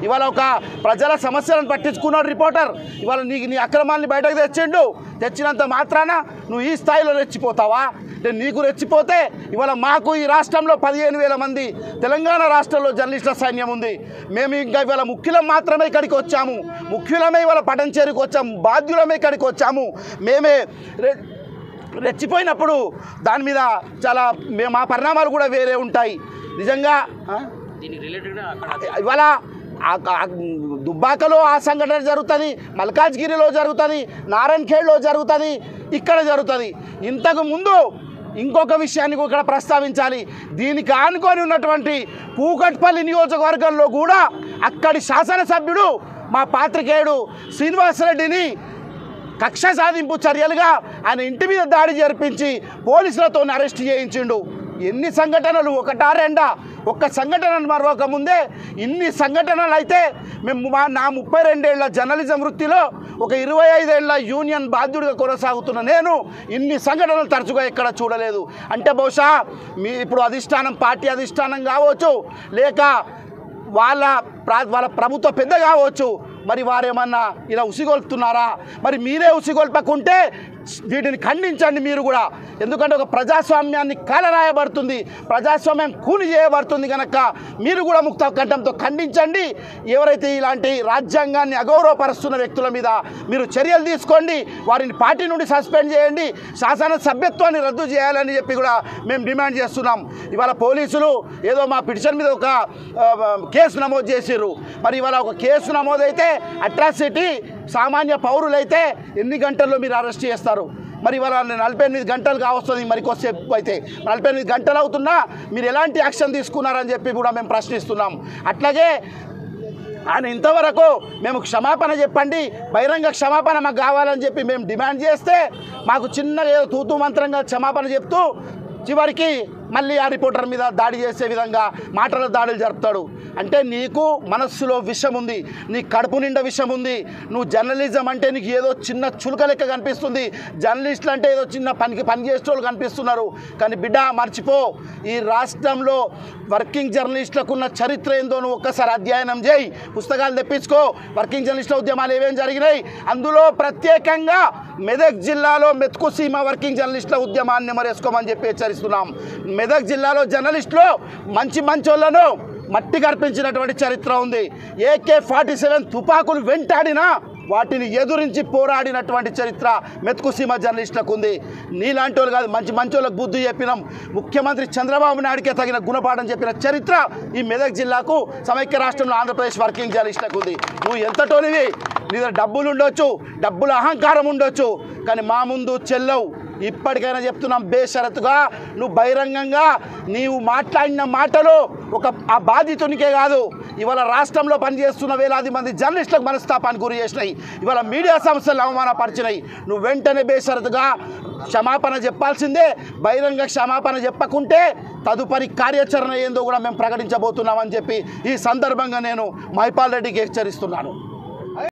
ఇవాళ ఒక ప్రజల సమస్యలను పట్టించుకున్నాడు రిపోర్టర్. ఇవాళ నీ అక్రమాన్ని బయటకు తెచ్చినంత మాత్రాన నువ్వు ఈ స్థాయిలో రెచ్చిపోతావా? నీకు రెచ్చిపోతే ఇవాళ మాకు ఈ రాష్ట్రంలో 15,000 మంది తెలంగాణ రాష్ట్రంలో జర్నలిస్టుల సైన్యం ఉంది. మేము ఇంకా ఇవాళ ముఖ్యులం మాత్రమే ఇక్కడికి వచ్చాము, ముఖ్యులమే ఇవాళ పటంచేరికి వచ్చాము, బాధ్యులమే ఇక్కడికి వచ్చాము. మేమే రెచ్చిపోయినప్పుడు దాని మీద చాలా మా పరిణామాలు కూడా వేరే ఉంటాయి. నిజంగా ఇవాళ దుబ్బాకలో ఆ సంఘటన జరుగుతుంది, మల్కాజ్గిరిలో జరుగుతుంది, నారాయణఖేడ్లో జరుగుతుంది, ఇక్కడ జరుగుతుంది. ఇంతకు ముందు ఇంకొక విషయాన్ని ఇక్కడ ప్రస్తావించాలి. దీనికి ఆనుకొని ఉన్నటువంటి కూకట్పల్లి నియోజకవర్గంలో కూడా అక్కడి శాసనసభ్యుడు మా పాత్రికేయుడు శ్రీనివాసరెడ్డిని కక్ష సాధింపు చర్యలుగా ఆయన ఇంటి మీద దాడి జరిపించి పోలీసులతో అరెస్ట్ చేయించిండు. ఎన్ని సంఘటనలు, ఒకటా రెండా? ఒక్క సంఘటనను మరొక ముందే ఇన్ని సంఘటనలు అయితే మేము నా 32 ఏళ్ల జర్నలిజం వృత్తిలో ఒక 25 ఏళ్ల యూనియన్ బాధ్యుడిగా కొనసాగుతున్న నేను ఇన్ని సంఘటనలు తరచుగా ఎక్కడ చూడలేదు. అంటే బహుశా ఇప్పుడు అధిష్టానం, పార్టీ అధిష్టానం కావచ్చు, లేక వాళ్ళ ప్రభుత్వ పెద్ద కావచ్చు, మరి వారేమన్నా ఇలా ఉసిగొల్పుతున్నారా? మరి మీరే ఉసిగొల్పకుంటే వీటిని ఖండించండి మీరు కూడా. ఎందుకంటే ఒక ప్రజాస్వామ్యాన్ని కాలరాయబడుతుంది, ప్రజాస్వామ్యం కూని చేయబడుతుంది కనుక మీరు కూడా ముక్త కంఠంతో ఖండించండి. ఎవరైతే ఇలాంటి రాజ్యాంగాన్ని అగౌరవపరుస్తున్న వ్యక్తుల మీద మీరు చర్యలు తీసుకోండి, వారిని పార్టీ నుండి సస్పెండ్ చేయండి, శాసన సభ్యత్వాన్ని రద్దు చేయాలని చెప్పి కూడా మేము డిమాండ్ చేస్తున్నాం. ఇవాళ పోలీసులు ఏదో మా పిటిషన్ మీద ఒక కేసు నమోదు చేసిర్రు. మరి ఇవాళ ఒక కేసు నమోదైతే అట్రాసిటీ, సామాన్య పౌరులైతే ఎన్ని గంటల్లో మీరు అరెస్ట్ చేస్తారు? మరి ఇవాళ 48 గంటలు కావస్తుంది, మరికొద్దిసేపు అయితే 48 గంటలు అవుతున్నా మీరు ఎలాంటి యాక్షన్ తీసుకున్నారని చెప్పి కూడా మేము ప్రశ్నిస్తున్నాం. అట్లాగే ఆయన ఇంతవరకు మేము క్షమాపణ చెప్పండి, బహిరంగ క్షమాపణ మాకు కావాలని చెప్పి మేము డిమాండ్ చేస్తే మాకు చిన్నగా ఏదో తూతూ మంత్రంగా క్షమాపణ చెప్తూ చివరికి మళ్ళీ ఆ రిపోర్టర్ మీద దాడి చేసే విధంగా మాటల దాడులు జరుపుతాడు. అంటే నీకు మనస్సులో విషం ఉంది, నీ కడుపు నిండా విషం ఉంది. నువ్వు జర్నలిజం అంటే నీకు ఏదో చిన్న చులక లెక్క కనిపిస్తుంది, జర్నలిస్టులు అంటే ఏదో చిన్న పని చేసేవాళ్ళు కనిపిస్తున్నారు. కానీ బిడ్డ మర్చిపో, ఈ రాష్ట్రంలో వర్కింగ్ జర్నలిస్టులకు ఉన్న చరిత్ర ఏందో నువ్వు ఒక్కసారి అధ్యయనం చేయి, పుస్తకాలు తెప్పించుకో. వర్కింగ్ జర్నలిస్టుల ఉద్యమాలు ఏమేమి జరిగినాయి, అందులో ప్రత్యేకంగా మెదక్ జిల్లాలో మెతుకుసీమ వర్కింగ్ జర్నలిస్టుల ఉద్యమాన్ని మరేసుకోమని చెప్పి హెచ్చరిస్తున్నాం. మెదక్ జిల్లాలో జర్నలిస్టులు మంచోళ్లను మట్టి కర్పించినటువంటి చరిత్ర ఉంది. AK-47 తుపాకులు వెంటాడినా వాటిని ఎదురించి పోరాడినటువంటి చరిత్ర మెతుకుసీమ జర్నలిస్టులకు ఉంది. నీలాంటి వాళ్ళు కాదు, మంచోళ్ళకు బుద్ధి చెప్పినాం. ముఖ్యమంత్రి చంద్రబాబు నాయుడికే తగిన గుణపాఠం చెప్పిన చరిత్ర ఈ మెదక్ జిల్లాకు, సమైక్య రాష్ట్రంలో ఆంధ్రప్రదేశ్ వర్కింగ్ జర్నలిస్టులకు ఉంది. నువ్వు ఎంతటోనివి, నీ దగ్గర డబ్బులు ఉండొచ్చు, డబ్బుల అహంకారం ఉండొచ్చు, కానీ మా ముందు చెల్లవు. ఇప్పటికైనా చెప్తున్నాం, బేషరతుగా నువ్వు బహిరంగంగా నీవు మాట్లాడిన మాటలు ఆ బాధితునికే కాదు, ఇవాళ రాష్ట్రంలో పనిచేస్తున్న వేలాది మంది జర్నలిస్టులకు మనస్తాపానికి గురి చేసినాయి, ఇవాళ మీడియా సంస్థలు అవమానపరిచినాయి. నువ్వు వెంటనే బేషరతుగా క్షమాపణ చెప్పాల్సిందే. బహిరంగ క్షమాపణ చెప్పకుంటే తదుపరి కార్యాచరణ ఏందో కూడా మేము ప్రకటించబోతున్నామని చెప్పి ఈ సందర్భంగా నేను మైపాల్ రెడ్డికి హెచ్చరిస్తున్నాను.